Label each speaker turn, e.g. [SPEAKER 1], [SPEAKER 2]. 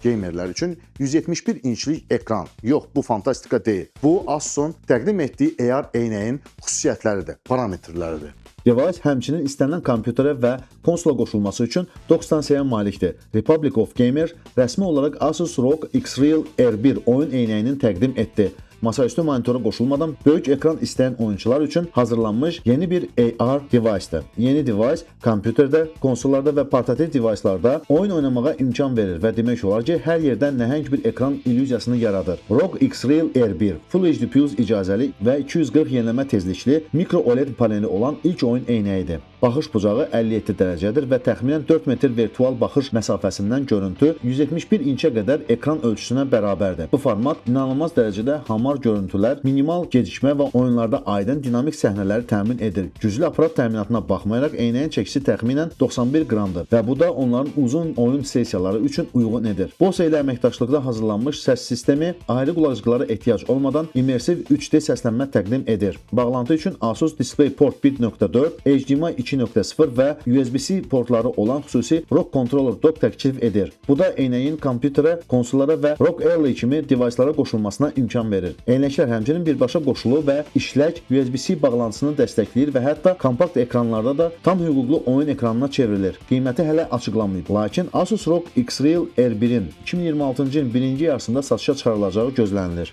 [SPEAKER 1] Gamerlər üçün 171 inçlik ekran. Yox, bu fantastika deyil. Bu Asus'un təqdim etdiyi AR eynəyin xüsusiyyətləridir, parametrləridir.
[SPEAKER 2] Device həmçinin istənilən kompüterə və konsola qoşulması üçün dock stansiyaya malikdir. Republic of Gamer rəsmi olaraq Asus ROG X-Real R1 oyun eynəyinin təqdim etdi. Masaüstü monitora qoşulmadan böyük ekran istəyən oyunçular üçün hazırlanmış yeni bir AR device'dir. Yeni device kompüterdə, konsollarda və portativ device'larda oyun oynamağa imkan verir və demək olar ki, hər yerdən nəhəng bir ekran illüziyasını yaradır. ROG X-Real R1 Full HD Plus icazəli və 240 yenilənmə tezlikli mikro OLED paneli olan ilk oyun eynəyidir. Baxış bucağı 57 dərəcədir və təxminən 4 metr virtual baxış məsafəsindən görüntü 171 inçə qədər ekran ölçüsünə bərabərdir. Bu format inanılmaz dərəcədə hamar görüntülər, minimal gecikmə və oyunlarda aydın dinamik səhnələri təmin edir. Güclü aparat təminatına baxmayaraq eynəyin çəkisi təxminən 91 qramdır və bu da onların uzun oyun sessiyaları üçün uyğun edir. Bose ilə əməkdaşlıqda hazırlanmış səs sistemi ayrı qulaqcıqlara ehtiyac olmadan immersiv 3D səslənmə təqdim edir. Bağlantı üçün Asus DisplayPort 1.4, HDMI 2.0 və USB-C portları olan xüsusi ROG Controller Dock təklif edir. Bu da eynəyin kompüterə, konsollara və ROG Ally kimi device'lara qoşulmasına imkan verir. Eynəklər həmçinin birbaşa qoşulu və işlək USB-C bağlantısını dəstəkləyir və hətta kompakt ekranlarda da tam hüquqlu oyun ekranına çevrilir. Qiyməti hələ açıqlanmayıb. Lakin Asus ROG X-Real R1-in 2026-cı ilin birinci yarısında satışa çıxarılacağı gözlənilir.